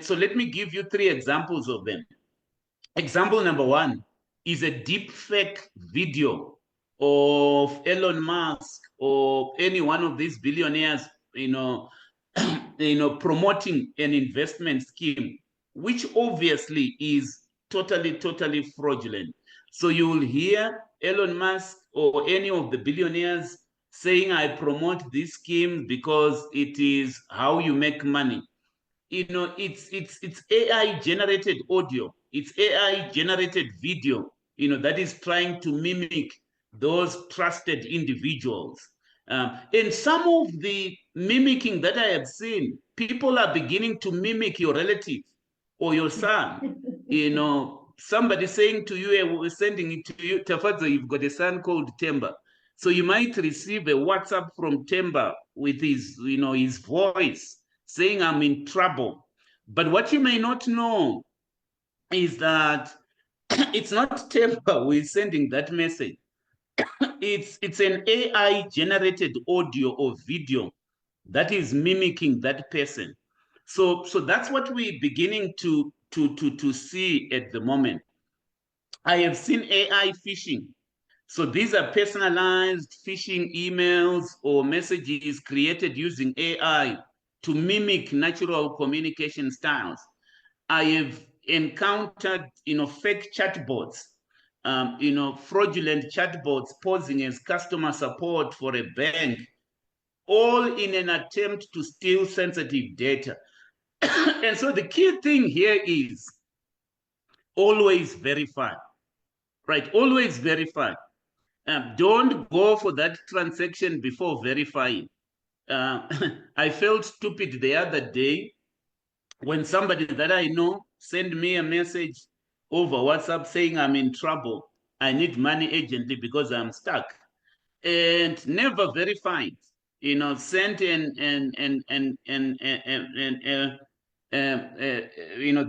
So let me give you 3 examples of them. Example number 1 is a deep fake video of Elon Musk or any one of these billionaires, promoting an investment scheme, which obviously is totally fraudulent. So you will hear Elon Musk or any of the billionaires saying, I promote this scheme because it is how you make money. It's AI generated audio, it's AI generated video, that is trying to mimic those trusted individuals. And some of the mimicking that I have seen, people are beginning to mimic your relative or your son. Somebody saying to you, hey, we're sending it to you, Tafadzo, you've got a son called Themba. So you might receive a WhatsApp from Themba with his voice saying, I'm in trouble. But what you may not know is that it's not Themba who is sending that message. It's an AI generated audio or video that is mimicking that person. So that's what we're beginning to to see at the moment. I have seen AI phishing. So these are personalized phishing emails or messages created using AI to mimic natural communication styles. I have encountered, fake chatbots, fraudulent chatbots posing as customer support for a bank, all in an attempt to steal sensitive data. And so the key thing here is always verify, right? Always verify. Don't go for that transaction before verifying. Uh, I felt stupid the other day when somebody that I know sent me a message over WhatsApp saying I'm in trouble. I need money urgently because I'm stuck, and never verified. Sent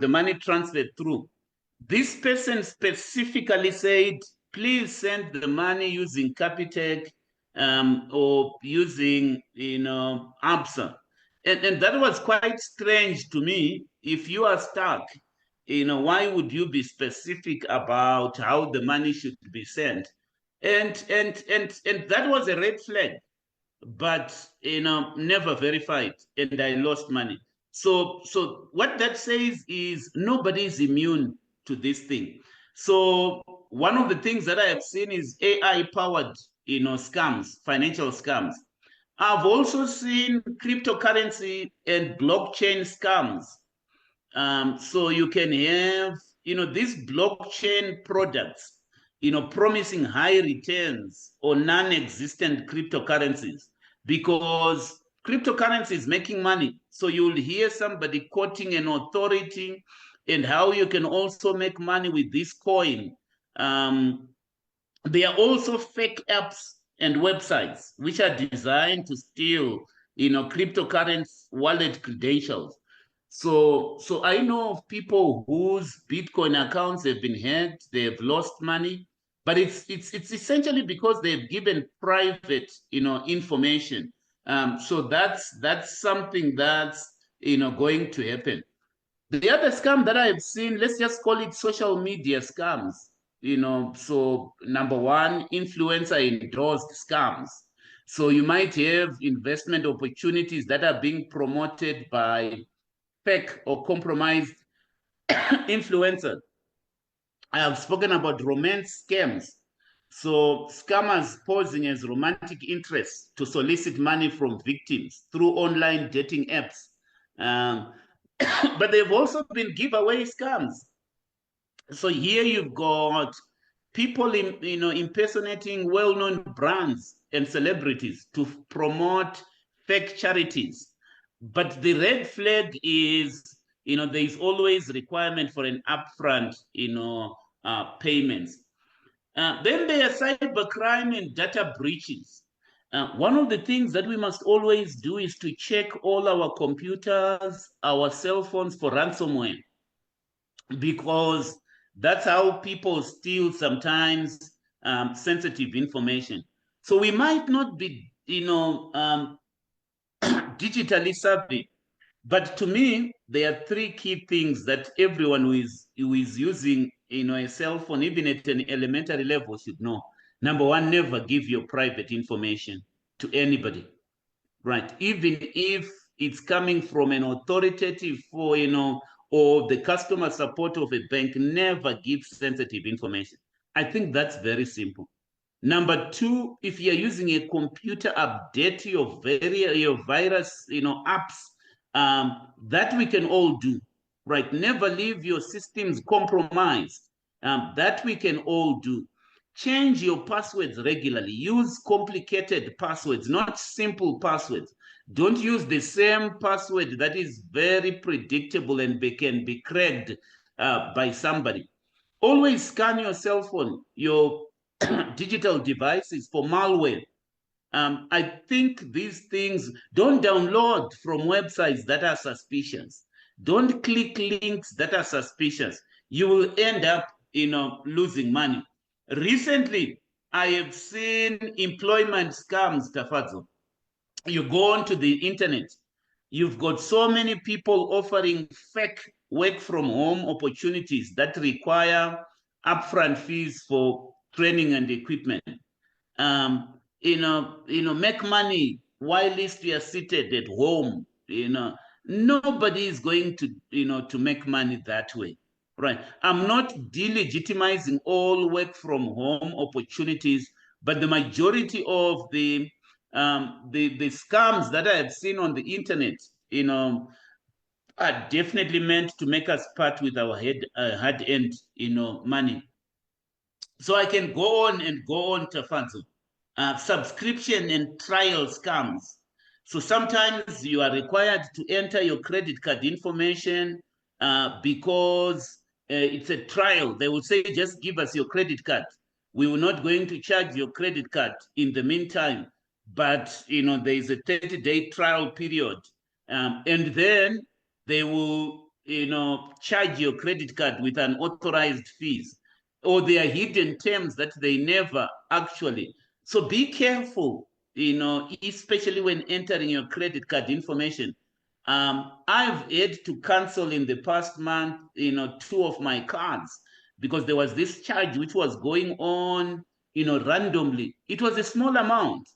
the money transferred through. This person specifically said, please send the money using Capitec or using, ABSA. And that was quite strange to me. If you are stuck, why would you be specific about how the money should be sent? And that was a red flag, but never verified, and I lost money. So what that says is nobody is immune to this thing. So one of the things that I have seen is AI powered scams, financial scams. I've also seen cryptocurrency and blockchain scams. So you can have, these blockchain products, promising high returns on non-existent cryptocurrencies, because cryptocurrency is making money. So you'll hear somebody quoting an authority and how you can also make money with this coin. There are also fake apps and websites which are designed to steal, cryptocurrency wallet credentials. So I know of people whose Bitcoin accounts have been hacked, they have lost money, but it's essentially because they've given private, information. So that's something that's going to happen. The other scam that I've seen, let's just call it social media scams. So number one, influencer endorsed scams. So you might have investment opportunities that are being promoted by fake or compromised influencers. I have spoken about romance scams. So scammers posing as romantic interests to solicit money from victims through online dating apps. Um, but they've also been giveaway scams. So here you've got people impersonating well-known brands and celebrities to promote fake charities. But the red flag is, there is always requirement for an upfront, payments. Then there are cybercrime and data breaches. One of the things that we must always do is to check all our computers, our cell phones for ransomware, because that's how people steal sometimes sensitive information. So we might not be, digitally savvy, but to me, there are three key things that everyone who is using, a cell phone, even at an elementary level, should know. Number one, never give your private information to anybody, right? Even if it's coming from an authoritative or the customer support of a bank, never give sensitive information. I think that's very simple. Number two, if you're using a computer, update your virus, apps, that we can all do, right? Never leave your systems compromised. That we can all do. Change your passwords regularly. Use complicated passwords, not simple passwords. Don't use the same password that is very predictable and can be cracked by somebody. Always scan your cell phone, your digital devices for malware. I think these things, don't download from websites that are suspicious. Don't click links that are suspicious. You will end up, losing money. Recently, I have seen employment scams, Tafazo. You go onto the internet, you've got so many people offering fake work from home opportunities that require upfront fees for training and equipment. Make money while you are seated at home. Nobody is going to make money that way, right? I'm not delegitimizing all work from home opportunities, but the majority of the scams that I have seen on the internet, are definitely meant to make us part with our hard-earned, money. So I can go on and go on, Tafanzo. Subscription and trial scams. So sometimes you are required to enter your credit card information because it's a trial. They will say, just give us your credit card. We will not going to charge your credit card in the meantime. But, there is a 30-day trial period. And then they will, charge your credit card with unauthorized fees, or there are hidden terms that they never actually. So be careful, especially when entering your credit card information. I've had to cancel in the past month, 2 of my cards because there was this charge which was going on, randomly. It was a small amount,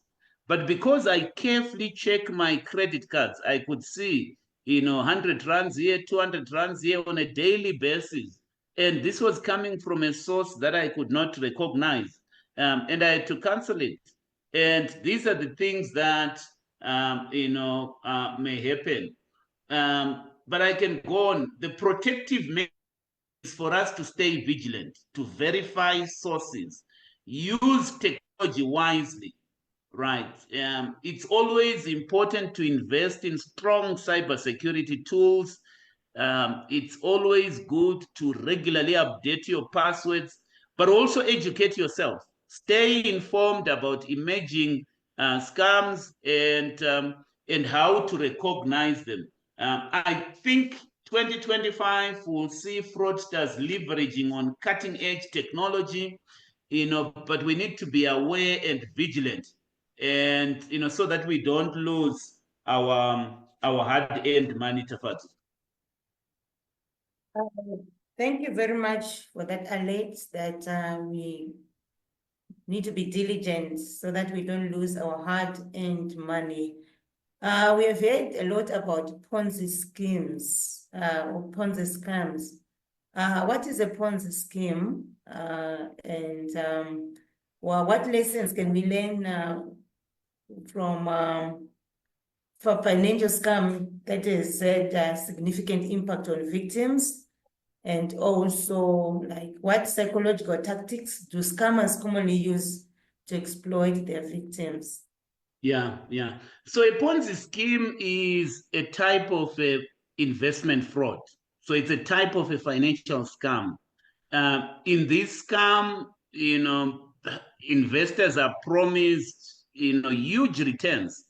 but because I carefully check my credit cards, I could see, 100 rands here, 200 rands here on a daily basis. And this was coming from a source that I could not recognize. And I had to cancel it. And these are the things that, may happen. But I can go on. The protective measures is for us to stay vigilant, to verify sources, use technology wisely, right? It's always important to invest in strong cybersecurity tools. It's always good to regularly update your passwords, but also educate yourself. Stay informed about emerging scams and how to recognize them. I think 2025 will see fraudsters leveraging on cutting edge technology, but we need to be aware and vigilant, and so that we don't lose our hard-earned money, Tafatu. Thank you very much for that alert that we need to be diligent so that we don't lose our hard-earned money. We have heard a lot about Ponzi schemes or Ponzi scams. What is a Ponzi scheme? Well, what lessons can we learn from for financial scam that has had a significant impact on victims? And also, like, what psychological tactics do scammers commonly use to exploit their victims? Yeah. So a Ponzi scheme is a type of investment fraud. So it's a type of a financial scam. In this scam, investors are promised, huge returns.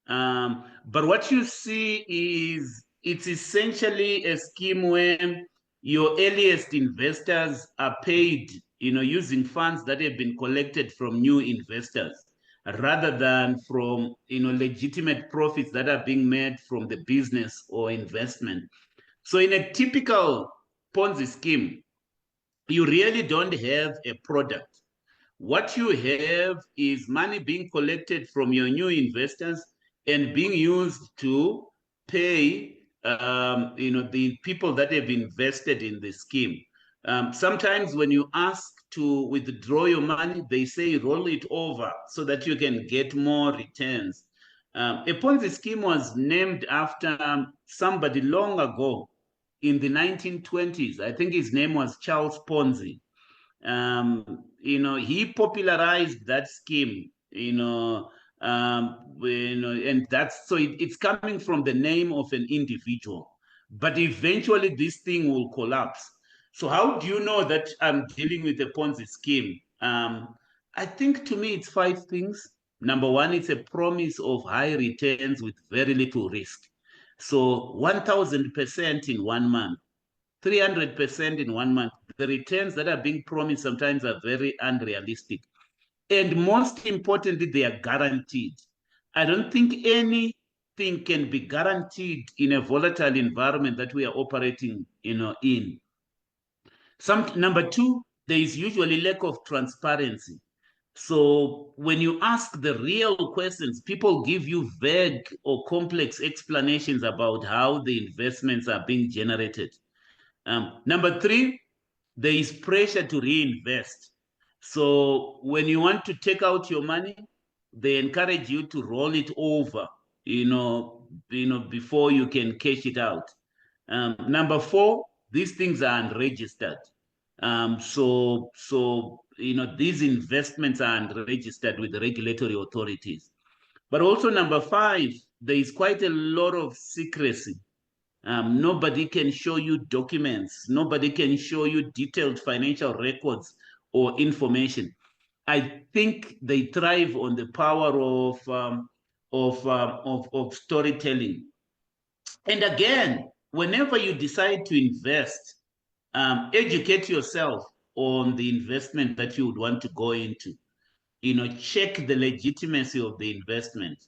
But what you see is it's essentially a scheme where your earliest investors are paid, using funds that have been collected from new investors, rather than from, legitimate profits that are being made from the business or investment. So in a typical Ponzi scheme, you really don't have a product. What you have is money being collected from your new investors and being used to pay, the people that have invested in the scheme. Sometimes when you ask to withdraw your money, they say roll it over so that you can get more returns. A Ponzi scheme was named after somebody long ago in the 1920s. I think his name was Charles Ponzi. He popularized that scheme, and that's so it's coming from the name of an individual, but eventually this thing will collapse. So how do you know that I'm dealing with a Ponzi scheme? I think to me it's 5 things. Number one, it's a promise of high returns with very little risk. So 1,000% in 1 month, 300% in 1 month. The returns that are being promised sometimes are very unrealistic. And most importantly, they are guaranteed. I don't think any think can be guaranteed in a volatile environment that we are operating, in. Number two, there is usually lack of transparency. So when you ask the real questions, people give you vague or complex explanations about how the investments are being generated. Number three, there is pressure to reinvest. So when you want to take out your money, they encourage you to roll it over, before you can cash it out. Number four, these things are unregistered. These investments are unregistered with the regulatory authorities. But also number five, there is quite a lot of secrecy. Nobody can show you documents. Nobody can show you detailed financial records or information. I think they thrive on the power of storytelling. And again, whenever you decide to invest, educate yourself on the investment that you would want to go into. Check the legitimacy of the investment.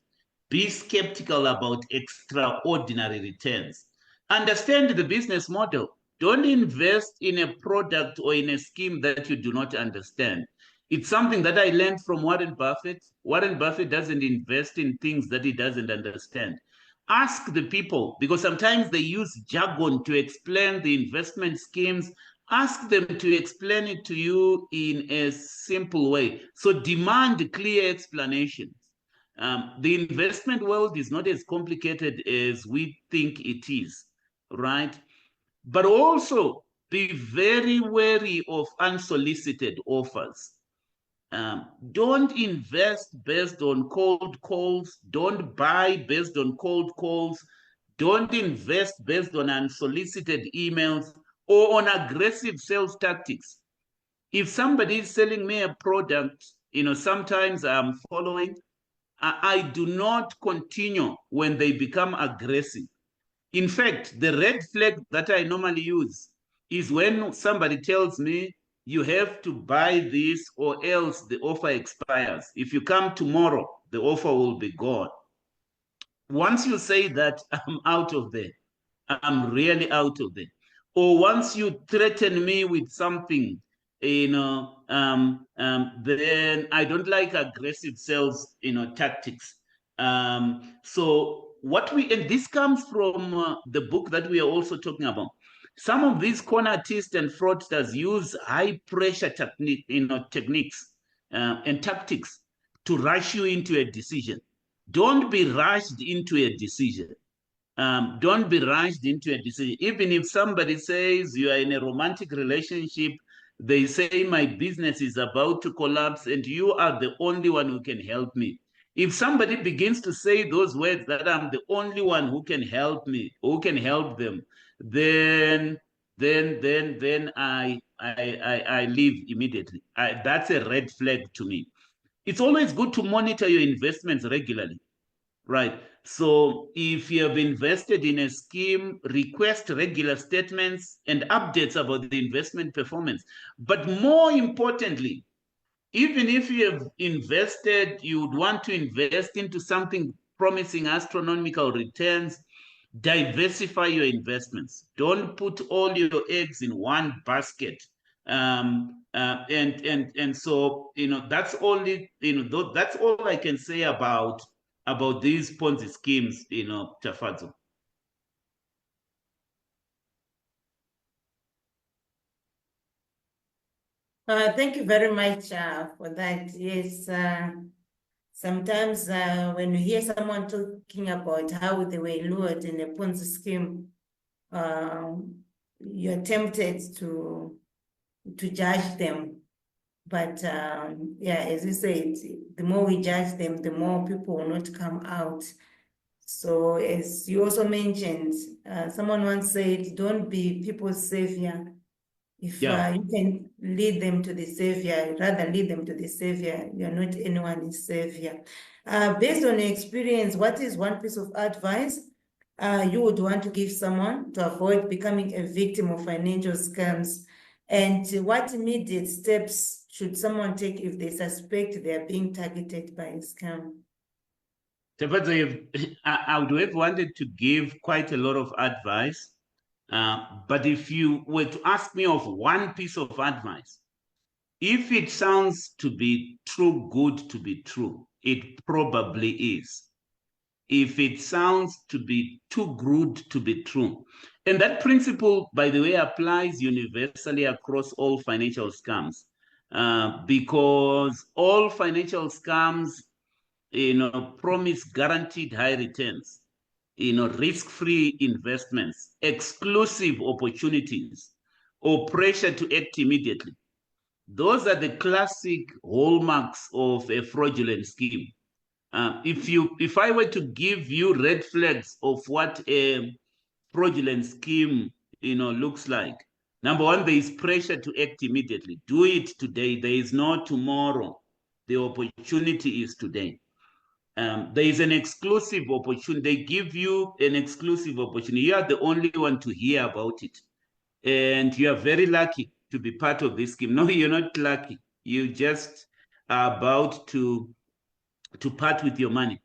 Be skeptical about extraordinary returns. Understand the business model. Don't invest in a product or in a scheme that you do not understand. It's something that I learned from Warren Buffett. Warren Buffett doesn't invest in things that he doesn't understand. Ask the people, because sometimes they use jargon to explain the investment schemes. Ask them to explain it to you in a simple way. So demand clear explanations. The investment world is not as complicated as we think it is, right? But also be very wary of unsolicited offers. Don't invest based on cold calls. Don't buy based on cold calls. Don't invest based on unsolicited emails or on aggressive sales tactics. If somebody is selling me a product, sometimes I'm following, I do not continue when they become aggressive. In fact, the red flag that I normally use is when somebody tells me, you have to buy this or else the offer expires. If you come tomorrow, the offer will be gone. Once you say that, I'm out of there. I'm really out of there. Or once you threaten me with something, then I don't like aggressive sales, tactics. And this comes from the book that we are also talking about. Some of these con artists and fraudsters use high pressure techniques and tactics to rush you into a decision. Don't be rushed into a decision. Don't be rushed into a decision. Even if somebody says you are in a romantic relationship, they say my business is about to collapse and you are the only one who can help me. If somebody begins to say those words that I'm the only one who can help me, who can help them, then I leave immediately. That's a red flag to me. It's always good to monitor your investments regularly. Right. So if you have invested in a scheme, request regular statements and updates about the investment performance. But more importantly, even if you have invested, you would want to invest into something promising astronomical returns, diversify your investments. Don't put all your eggs in one basket. And so that's only that's all I can say about these Ponzi schemes, Tafazo. Thank you very much for that. Yes, sometimes when you hear someone talking about how they were lured in a Ponzi scheme, you're tempted to judge them. But yeah, as you said, the more we judge them, the more people will not come out. So as you also mentioned, someone once said, don't be people's savior. If you can lead them to the savior, rather lead them to the savior, you're not anyone's savior. Based on your experience, what is one piece of advice you would want to give someone to avoid becoming a victim of financial scams? And what immediate steps should someone take if they suspect they are being targeted by a scam? Tapazo, I would have wanted to give quite a lot of advice, but if you were to ask me of one piece of advice, if it sounds to be too good to be true, it probably is. If it sounds to be too good to be true. And that principle, by the way, applies universally across all financial scams, because all financial scams, promise guaranteed high returns, risk-free investments, exclusive opportunities, or pressure to act immediately. Those are the classic hallmarks of a fraudulent scheme. If I were to give you red flags of what a fraudulent scheme, looks like, number one, there is pressure to act immediately. Do it today. There is no tomorrow. The opportunity is today. There is an exclusive opportunity. They give you an exclusive opportunity. You are the only one to hear about it. And you are very lucky to be part of this scheme. No, you're not lucky. You just are about to part with your money.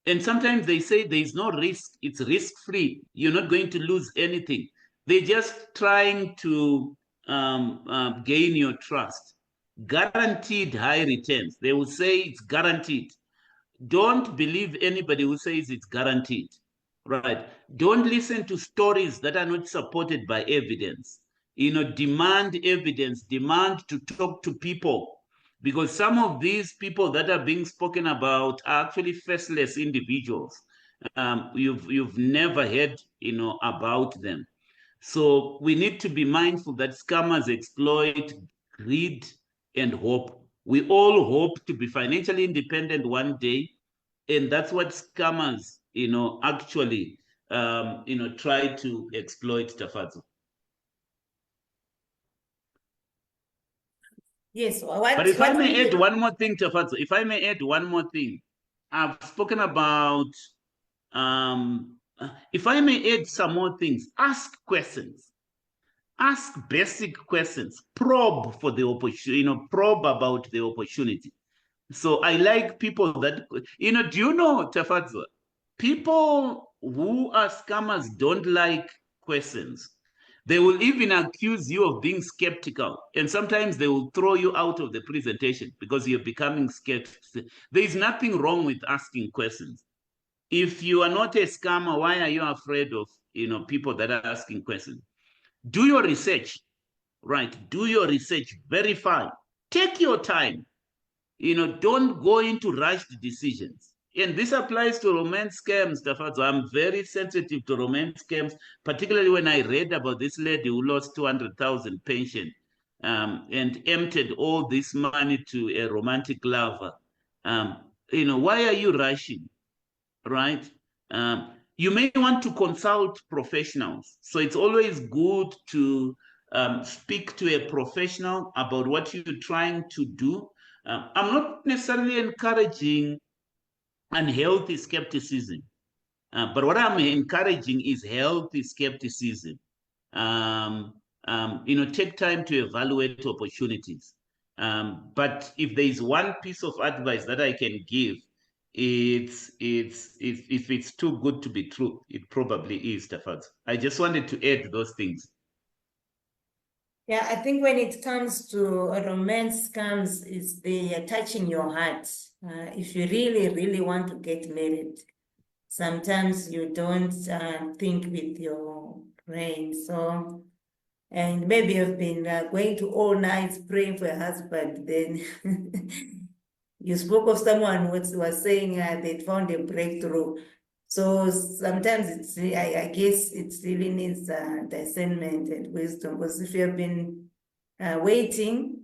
And sometimes they say there is no risk. It's risk-free. You're not going to lose anything. They're just trying to gain your trust. Guaranteed high returns. They will say it's guaranteed. Don't believe anybody who says it's guaranteed, right? Don't listen to stories that are not supported by evidence. Demand evidence, demand to talk to people, because some of these people that are being spoken about are actually faceless individuals. You've never heard, about them. So we need to be mindful that scammers exploit greed and hope. We all hope to be financially independent one day, and that's what scammers, actually, try to exploit, Tafazo. Yes. But if I may add one more thing, Tafazo, if I may add one more thing, I've spoken about, if I may add some more things, ask questions. Ask basic questions. Probe for the opportunity, probe about the opportunity. So I like people that, do you know, Tafazo, people who are scammers don't like questions. They will even accuse you of being skeptical. And sometimes they will throw you out of the presentation because you're becoming skeptical. There is nothing wrong with asking questions. If you are not a scammer, why are you afraid of, people that are asking questions? Do your research, right? Do your research, verify, take your time. Don't go into rushed decisions. And this applies to romance scams, Tafazo. I'm very sensitive to romance scams, particularly when I read about this lady who lost 200,000 pension, and emptied all this money to a romantic lover. Why are you rushing, right? You may want to consult professionals. So it's always good to speak to a professional about what you're trying to do. I'm not necessarily encouraging unhealthy skepticism, but what I'm encouraging is healthy skepticism. Take time to evaluate opportunities. But if there is one piece of advice that I can give, if it's too good to be true, it probably is, Tafaz. I just wanted to add those things. Yeah, I think when it comes to romance scams, they are touching your heart. If you really, really want to get married, sometimes you don't think with your brain. So, and maybe you've been going to all nights praying for a husband, then you spoke of someone who was saying they found a breakthrough. So sometimes I guess it really needs discernment and wisdom, because if you have been waiting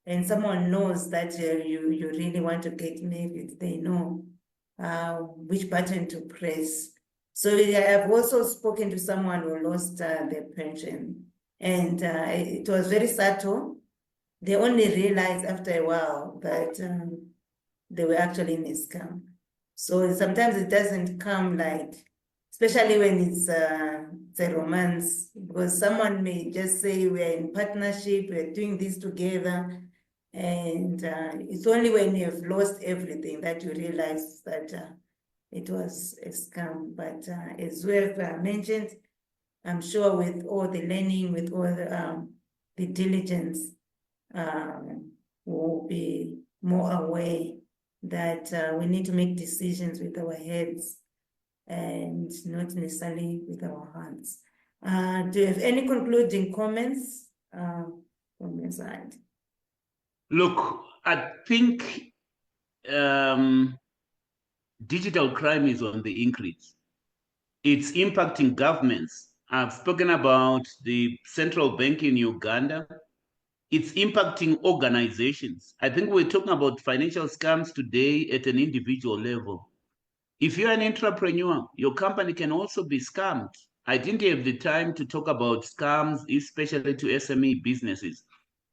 and someone knows that you really want to get married, they know which button to press. So I've also spoken to someone who lost their pension, and it was very subtle. They only realized after a while that they were actually in a scam. So sometimes it doesn't come like, especially when it's a romance, because someone may just say we're in partnership, we're doing this together. And it's only when you've lost everything that you realize that it was a scam. But as we have mentioned, I'm sure with all the learning, with all the diligence, we'll be more aware that we need to make decisions with our heads and not necessarily with our hands. Do you have any concluding comments from your side? Look, I think digital crime is on the increase. It's impacting governments. I've spoken about the central bank in Uganda. It's impacting organizations. I think we're talking about financial scams today at an individual level. If you're an entrepreneur, your company can also be scammed. I didn't have the time to talk about scams, especially to SME businesses.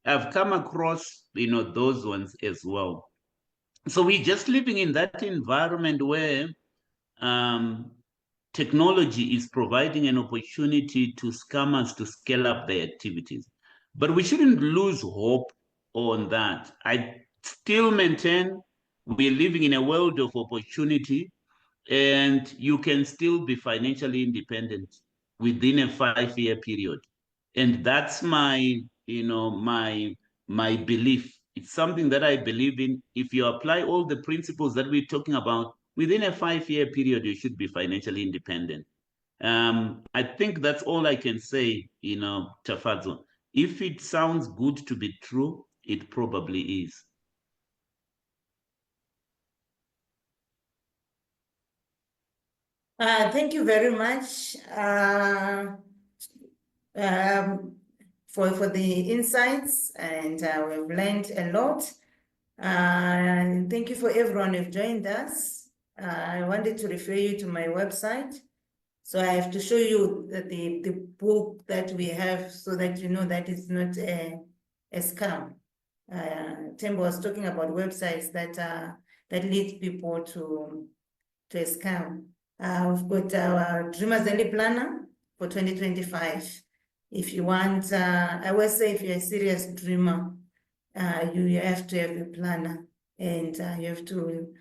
I've come across, those ones as well. So we're just living in that environment where technology is providing an opportunity to scammers to scale up their activities. But we shouldn't lose hope on that. I still maintain we're living in a world of opportunity, and you can still be financially independent within a 5-year period. And that's my belief. It's something that I believe in. If you apply all the principles that we're talking about, within a 5-year period, you should be financially independent. I think that's all I can say, Tafadzo. If it sounds good to be true, it probably is. Thank you very much for the insights, and we've learned a lot. And thank you for everyone who've joined us. I wanted to refer you to my website. So I have to show you the book that we have so that you know that it's not a scam. Themba was talking about websites that lead people to a scam. We've got our Dreamers Daily Planner for 2025. If you want, I will say if you're a serious dreamer, you have to have a planner, and you have to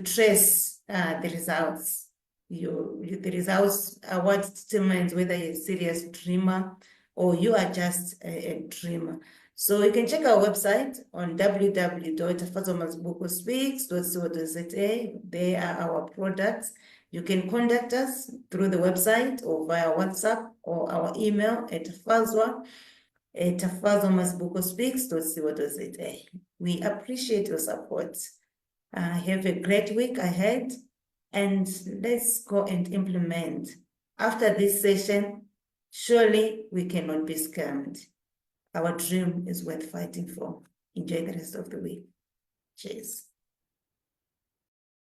trace the results. The results are what determines whether you're a serious dreamer or you are just a dreamer. So you can check our website on www.thembamazibukospeaks.co.za. There are our products. You can contact us through the website or via WhatsApp or our email at fazwa@fazwamazibukospeaks.co.za. We appreciate your support. Have a great week ahead, and let's go and implement. After this session, surely we cannot be scammed. Our dream is worth fighting for. Enjoy the rest of the week. Cheers.